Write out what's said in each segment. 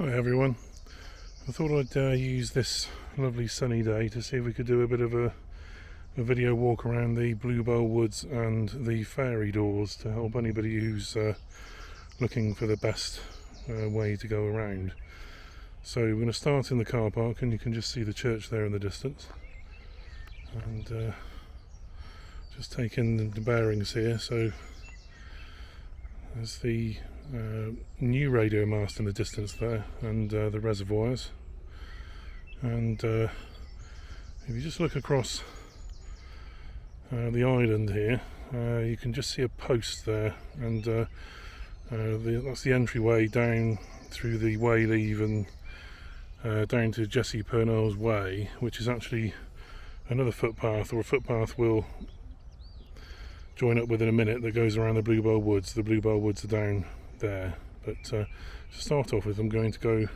Hi everyone, I thought I'd use this lovely sunny day to see if we could do a bit of a video walk around the Bluebell woods and the fairy doors to help anybody who's looking for the best way to go around. So we're going to start in the car park, and you can just see the church there in the distance, and just take in the bearings here. So there's the new radio mast in the distance there, and the reservoirs, and if you just look across the island here, you can just see a post there, and that's the entryway down through the Wayleave and down to Jessie Purnell's Way, which is actually another footpath, or a footpath we'll join up with in a minute, that goes around the Bluebell woods. The Bluebell woods are down there, but to start off with, I'm going to go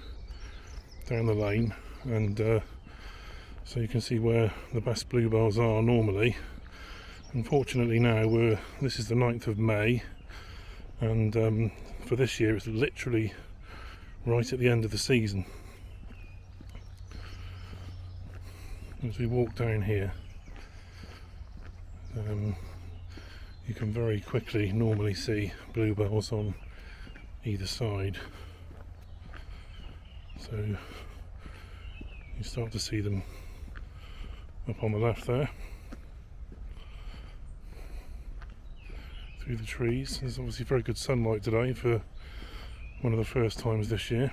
down the lane, and so you can see where the best bluebells are normally. Unfortunately now this is the 9th of May, and for this year it's literally right at the end of the season. As we walk down here, you can very quickly normally see bluebells on either side, so you start to see them up on the left there through the trees. There's obviously very good sunlight today for one of the first times this year,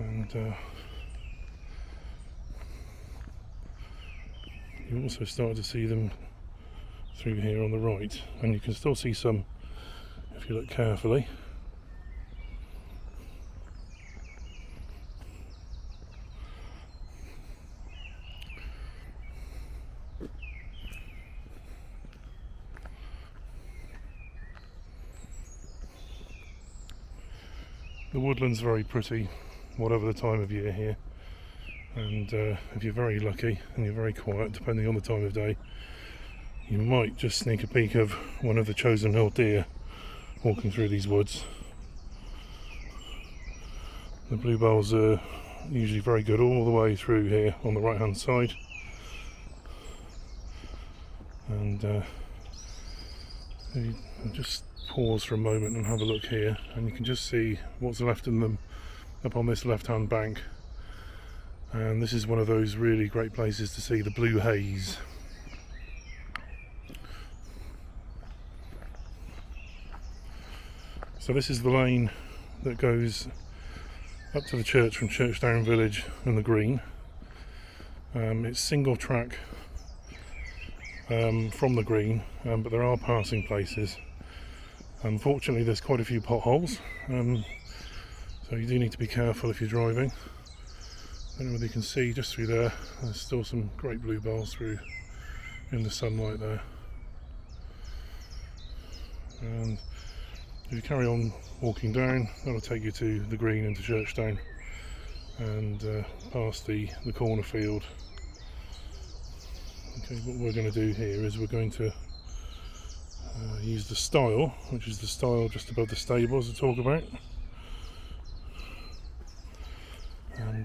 and you also start to see them through here on the right, and you can still see some if you look carefully. The woodland's very pretty whatever the time of year here, and if you're very lucky and you're very quiet, depending on the time of day, you might just sneak a peek of one of the Chosen Hill deer walking through these woods. The bluebells are usually very good all the way through here on the right hand side, and you just pause for a moment and have a look here, and you can just see what's left in them up on this left hand bank. And this is one of those really great places to see the blue haze. So this is the lane that goes up to the church from Churchdown Village and the Green. It's single track from the Green, but there are passing places. Unfortunately there's quite a few potholes, so you do need to be careful if you're driving. I don't know whether you can see just through there, there's still some great bluebells through in the sunlight there. And if you carry on walking down, that'll take you to the Green and to Churchdown, and past the corner field. Okay, what we're going to do here is we're going to use the stile, which is the stile just above the stables to talk about.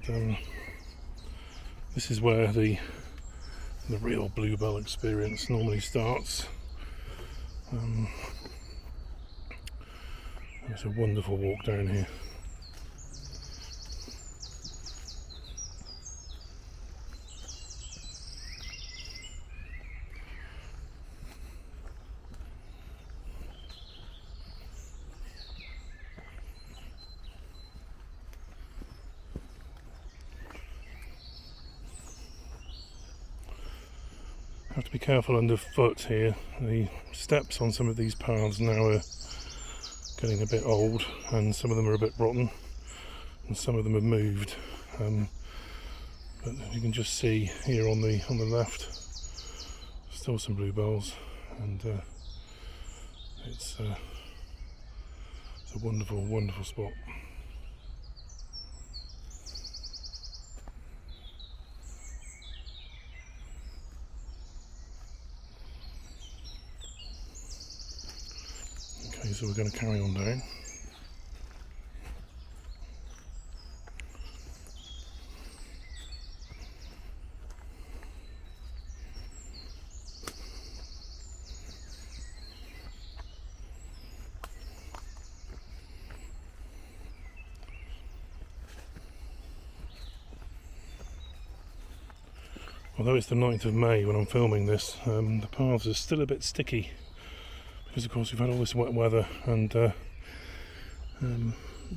And this is where the real bluebell experience normally starts. It's a wonderful walk down here. Have to be careful underfoot here. The steps on some of these paths now are getting a bit old, and some of them are a bit rotten, and some of them have moved. But you can just see here on the left, still some bluebells, and it's a wonderful, wonderful spot. Okay, so we're going to carry on down. Although it's the 9th of May when I'm filming this, the paths are still a bit sticky because of course we've had all this wet weather, and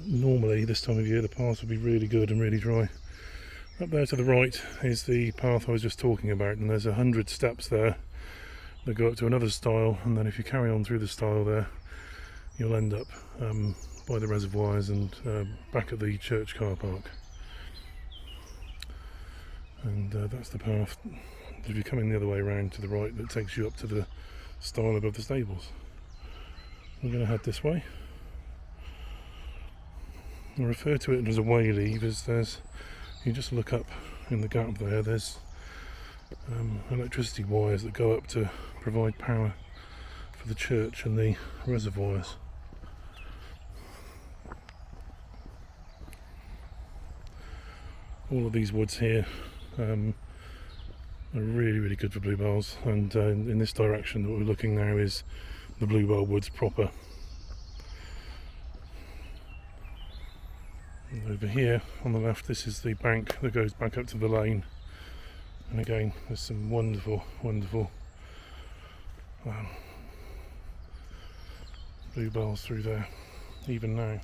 normally this time of year the paths would be really good and really dry. Up there to the right is the path I was just talking about, and there's 100 steps there that go up to another stile, and then if you carry on through the stile there you'll end up by the reservoirs and back at the church car park. And that's the path, if you're coming the other way around to the right, that takes you up to the stile above the stables. We're going to head this way. I refer to it as a wayleave as there's, you just look up in the gap there, there's electricity wires that go up to provide power for the church and the reservoirs. All of these woods here are really good for bluebells, and in this direction that we're looking now is the bluebell woods proper. And over here on the left, this is the bank that goes back up to the lane, and again there's some wonderful bluebells through there even now.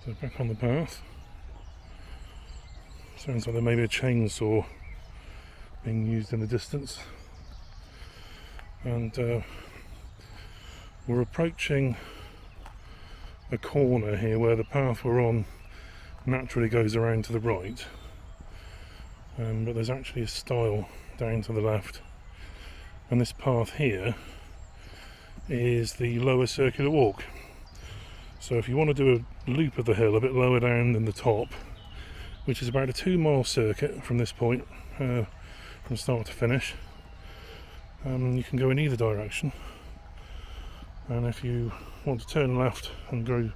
So back on the path, sounds like there may be a chainsaw being used in the distance, and we're approaching a corner here where the path we're on naturally goes around to the right, but there's actually a stile down to the left, and this path here is the lower circular walk. So if you want to do a loop of the hill a bit lower down than the top, which is about a 2-mile circuit from this point, from start to finish, you can go in either direction. And if you want to turn left and go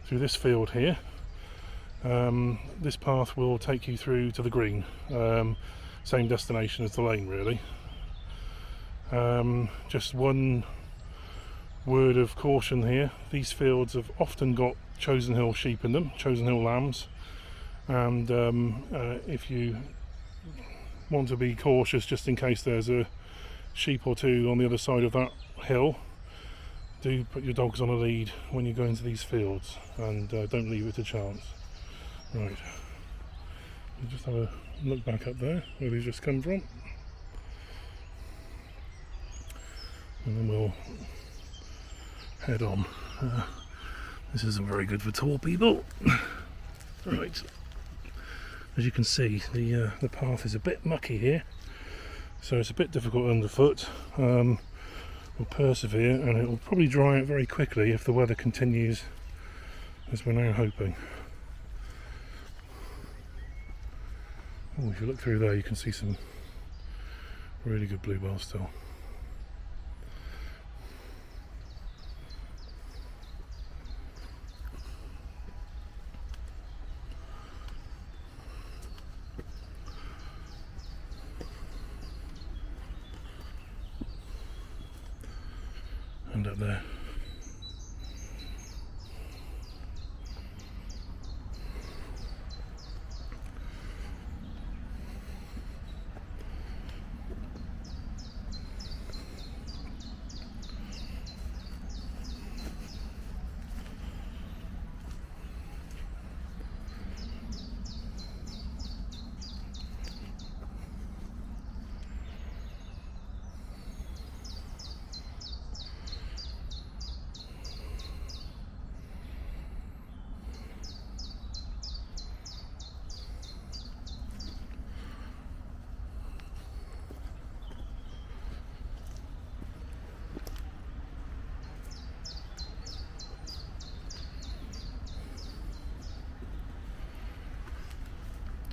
through this field here, this path will take you through to the green, same destination as the lane really. Just one word of caution here, these fields have often got Chosen Hill sheep in them, Chosen Hill lambs, and if you want to be cautious just in case there's a sheep or two on the other side of that hill, do put your dogs on a lead when you go into these fields, and don't leave it to chance. Right, we'll just have a look back up there where these just come from, and then we'll head on. This isn't very good for tall people. Right, as you can see, the path is a bit mucky here, so it's a bit difficult underfoot. We'll persevere, and it will probably dry out very quickly if the weather continues as we're now hoping. Oh, if you look through there you can see some really good bluebells still. And up there.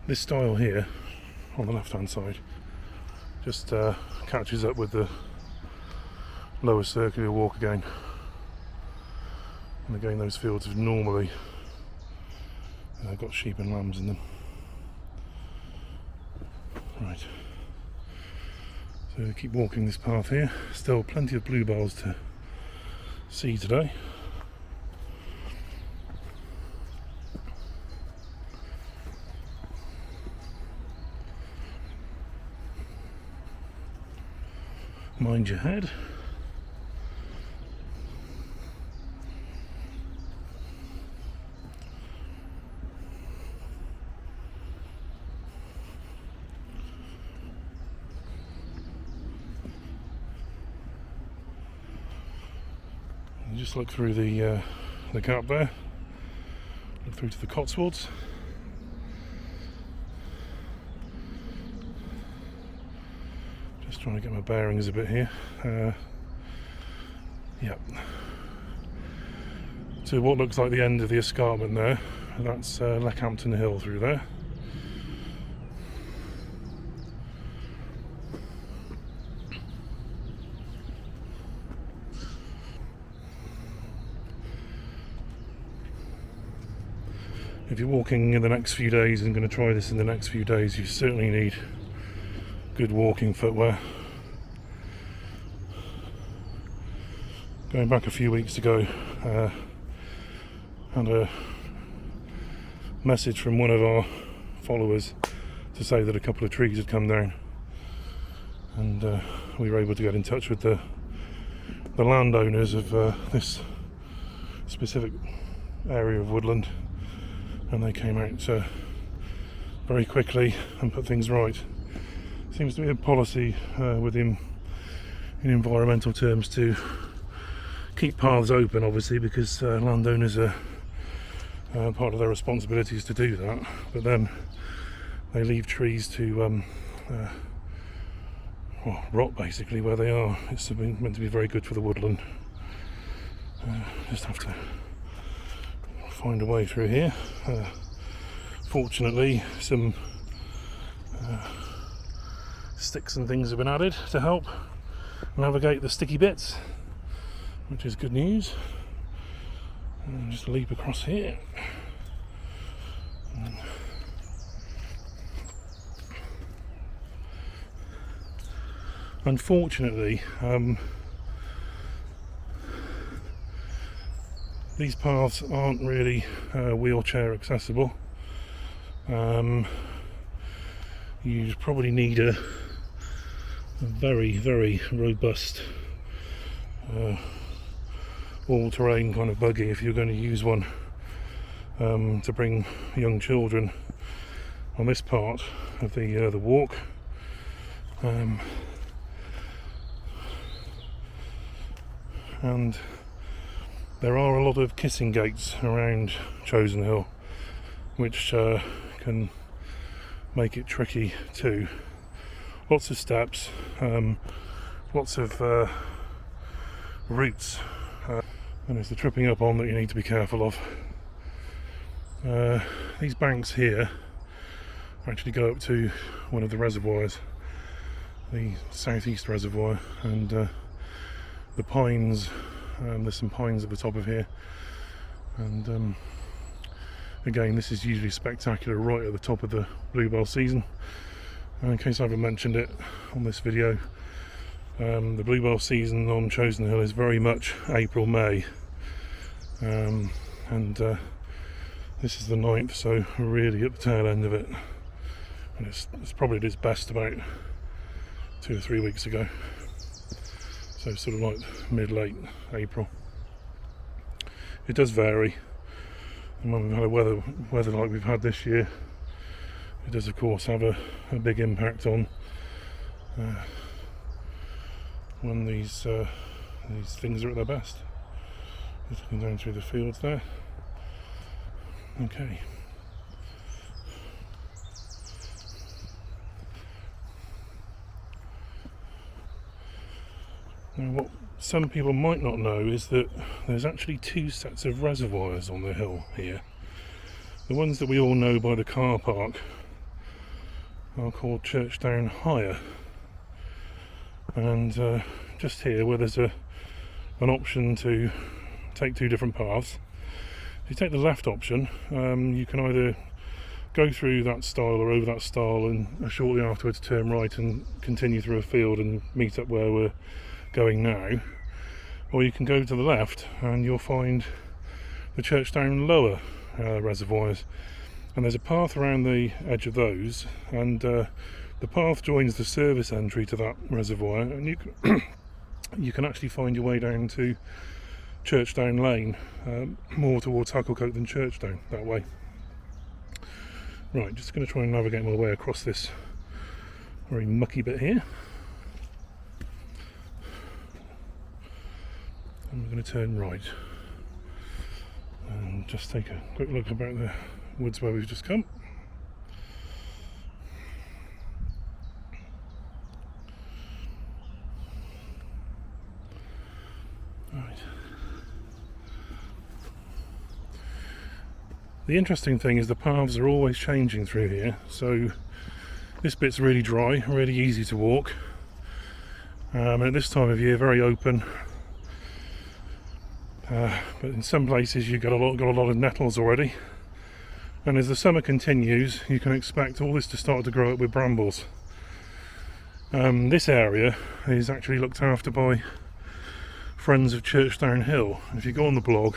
This stile here on the left hand side just catches up with the lower circular walk again, and again those fields have normally got sheep and lambs in them. Right, so keep walking this path here, still plenty of bluebells to see today. Mind your head. You just look through the gap there, look through to the Cotswolds. Just trying to get my bearings a bit here. Yep. So what looks like the end of the escarpment there, that's Enchanted Hill through there. If you're walking in the next few days and going to try this in the next few days, you certainly need good walking footwear. Going back a few weeks ago, had a message from one of our followers to say that a couple of trees had come down, and we were able to get in touch with the landowners of this specific area of woodland, and they came out very quickly and put things right. Seems to be a policy with him in environmental terms to keep paths open, obviously, because landowners are part of their responsibilities to do that, but then they leave trees to rot basically where they are. It's meant to be very good for the woodland. Just have to find a way through here. Fortunately, some sticks and things have been added to help navigate the sticky bits, which is good news. And just leap across here. Unfortunately, these paths aren't really wheelchair accessible. You probably need a very, very robust all-terrain kind of buggy if you're going to use one to bring young children on this part of the walk. And there are a lot of kissing gates around Chosen Hill, which can make it tricky too. Lots of steps, lots of roots, and it's the tripping up on that you need to be careful of. These banks here actually go up to one of the reservoirs, the southeast reservoir, and the pines, there's some pines at the top of here, and again, this is usually spectacular right at the top of the bluebell season. In case I haven't mentioned it on this video, the bluebell season on Chosen Hill is very much April-May, and this is the 9th, so we're really at the tail end of it, and it's probably at its best about 2 or 3 weeks ago, so sort of like mid-late April. It does vary, and when we've had a weather like we've had this year, it does of course have a big impact on when these things are at their best. Just looking down through the fields there. Okay. Now what some people might not know is that there's actually 2 sets of reservoirs on the hill here. The ones that we all know by the car park are called Churchdown Hill, and just here where there's an option to take 2 different paths. If you take the left option, you can either go through that stile or over that stile and shortly afterwards turn right and continue through a field and meet up where we're going now, or you can go to the left and you'll find the Churchdown lower reservoirs, and there's a path around the edge of those, and the The path joins the service entry to that reservoir, and you can actually find your way down to Churchdown Lane, more towards Hucklecote than Churchdown that way. Right, just going to try and navigate my way across this very mucky bit here. And we're going to turn right and just take a quick look about the woods where we've just come. Right. The interesting thing is the paths are always changing through here, so this bit's really dry, really easy to walk, and at this time of year very open. But in some places you've got a lot of nettles already, and as the summer continues you can expect all this to start to grow up with brambles. This area is actually looked after by Friends of Churchdown Hill. If you go on the blog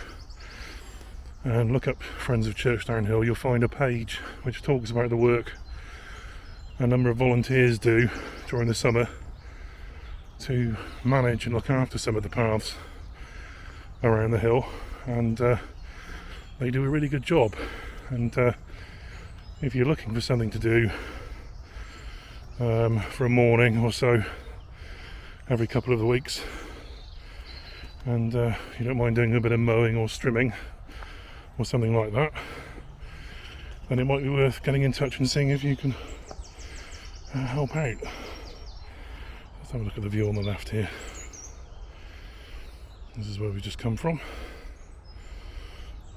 and look up Friends of Churchdown Hill, you'll find a page which talks about the work a number of volunteers do during the summer to manage and look after some of the paths around the hill, and they do a really good job. And if you're looking for something to do for a morning or so every couple of weeks, and you don't mind doing a bit of mowing or strimming or something like that, then it might be worth getting in touch and seeing if you can help out. Let's have a look at the view on the left here. This is where we just come from,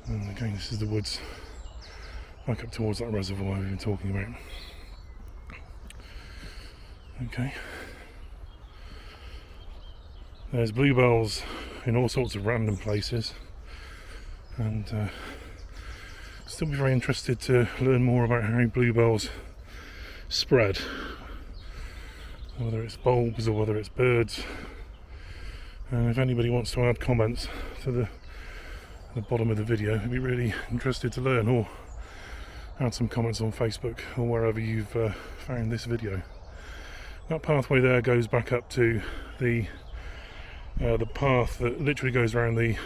and again this is the woods back up towards that reservoir we've been talking about. Okay, there's bluebells in all sorts of random places, and still be very interested to learn more about how bluebells spread, whether it's bulbs or whether it's birds. And if anybody wants to add comments to the bottom of the video, I'd be really interested to learn, or add some comments on Facebook or wherever you've found this video. That pathway there goes back up to the path that literally goes around the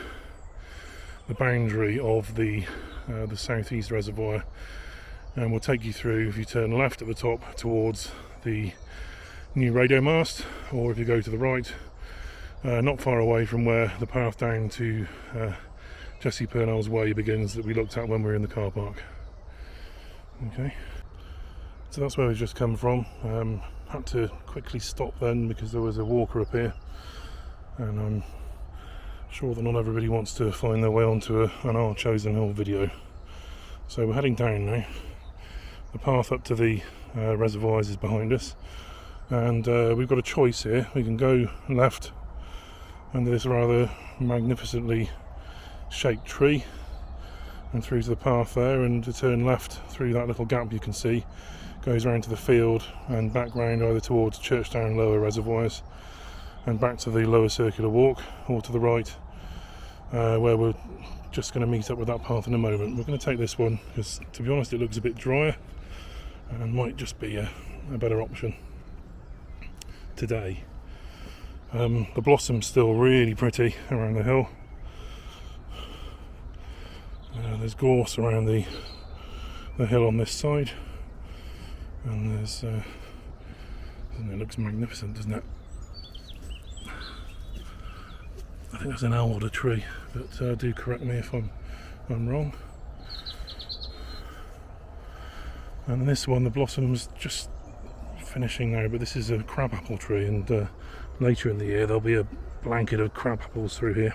boundary of the southeast reservoir, and will take you through, if you turn left at the top, towards the new radio mast, or if you go to the right, not far away from where the path down to Jesse Purnell's Way begins that we looked at when we were in the car park. Okay, so that's where we've just come from. Had to quickly stop then because there was a walker up here, and I'm sure that not everybody wants to find their way onto an Chosen Hill video. So we're heading down now. The path up to the reservoirs is behind us, and we've got a choice here. We can go left under this rather magnificently shaped tree and through to the path there, and to turn left through that little gap you can see goes around to the field and back round either towards Churchdown lower reservoirs and back to the lower circular walk, or to the right where we're just going to meet up with that path in a moment. We're going to take this one because, to be honest, it looks a bit drier and might just be a better option today. The blossom's still really pretty around the hill. There's gorse around the hill on this side, and there's it looks magnificent, doesn't it? I think that's an alder tree, but do correct me if I'm wrong. And this one, the blossom's just finishing now, but this is a crabapple tree, and later in the year there'll be a blanket of crab apples through here.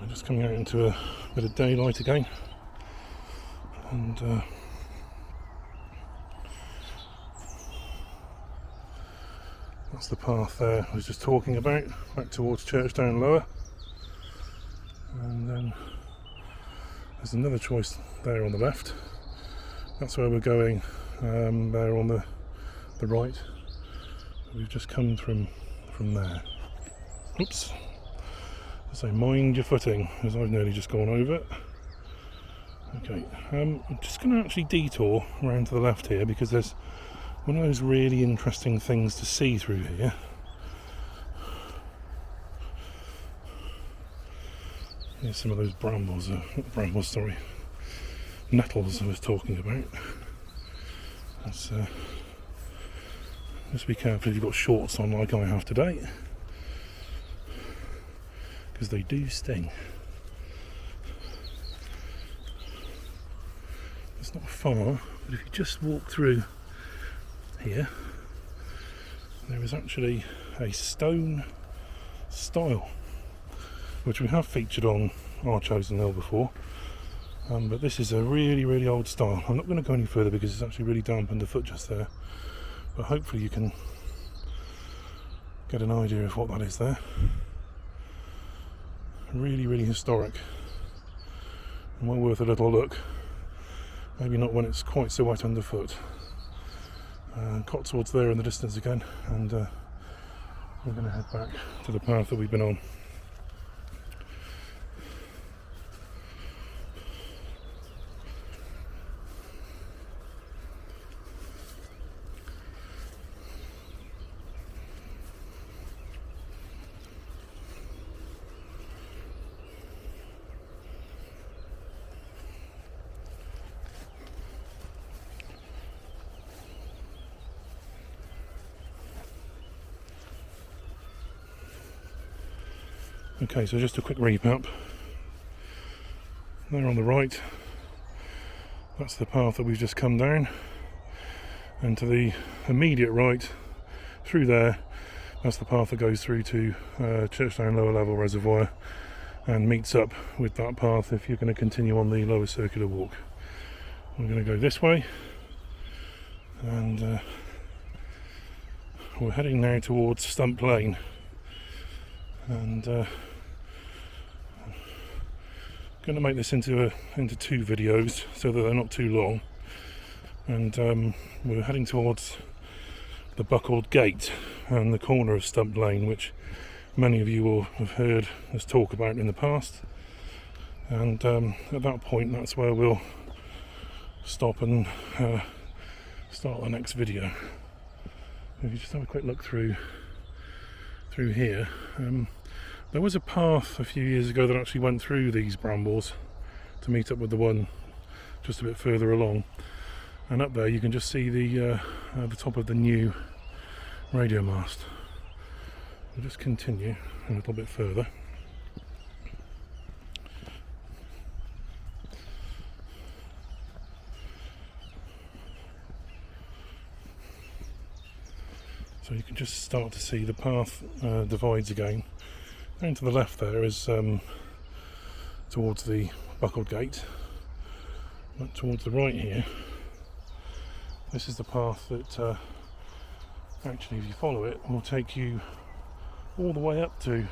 I'm just coming out into a bit of daylight again, and that's the path there I was just talking about, back towards Churchdown lower. And then there's another choice there on the left. That's where we're going, there on the right. We've just come from there. Oops. So mind your footing, as I've nearly just gone over it. Okay, I'm just going to actually detour around to the left here because there's one of those really interesting things to see through here. Here's some of those brambles, nettles I was talking about. That's, just be careful if you've got shorts on like I have today, because they do sting. It's not far, but if you just walk through here, there is actually a stone stile, which we have featured on our Chosen Hill before, but this is a really, really old style. I'm not going to go any further because it's actually really damp underfoot just there, but hopefully you can get an idea of what that is there. Really, really historic and well worth a little look. Maybe not when it's quite so wet underfoot. Cotswolds there in the distance again, and we're going to head back to the path that we've been on. Okay, so just a quick recap. There on the right, that's the path that we've just come down, and to the immediate right, through there, that's the path that goes through to Churchdown lower level reservoir and meets up with that path if you're going to continue on the lower circular walk. We're going to go this way, and we're heading now towards Stump Lane, and going to make this into two videos so that they're not too long, and we're heading towards the Buckled Gate and the corner of Stump Lane, which many of you will have heard us talk about in the past, and at that point that's where we'll stop and start the next video. If you just have a quick look through here, there was a path a few years ago that actually went through these brambles to meet up with the one just a bit further along, and up there you can just see the top of the new radio mast. We'll just continue a little bit further. So you can just start to see the path divides again. Down to the left there is towards the Buckled Gate, but towards the right here, this is the path that actually, if you follow it, will take you all the way up to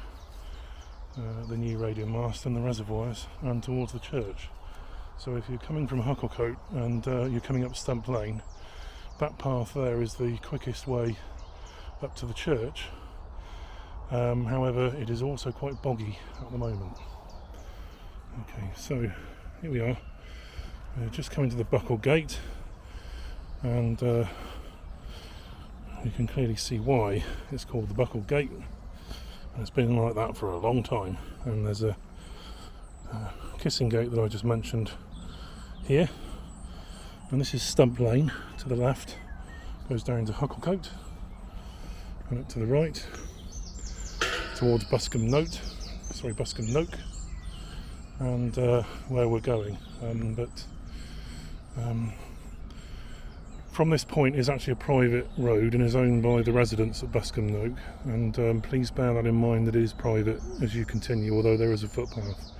the new radio mast and the reservoirs and towards the church. So if you're coming from Hucklecote and you're coming up Stump Lane, that path there is the quickest way up to the church. However, it is also quite boggy at the moment. Okay, so here we are. We're just coming to the Buckled Gate, and you can clearly see why it's called the Buckled Gate. It's been like that for a long time, and there's a kissing gate that I just mentioned here, and this is Stump Lane to the left, goes down to Hucklecote, and up to the right towards Buscombe Note, and where we're going. From this point is actually a private road and is owned by the residents at Buscombe Note, and please bear that in mind that it is private as you continue, although there is a footpath.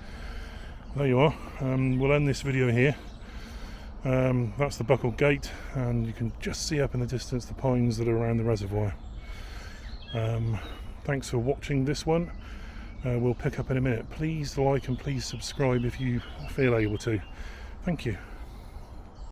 There you are. We'll end this video here. That's the Buckled Gate, and you can just see up in the distance the pines that are around the reservoir. Thanks for watching this one. We'll pick up in a minute. Please like and please subscribe if you feel able to. Thank you.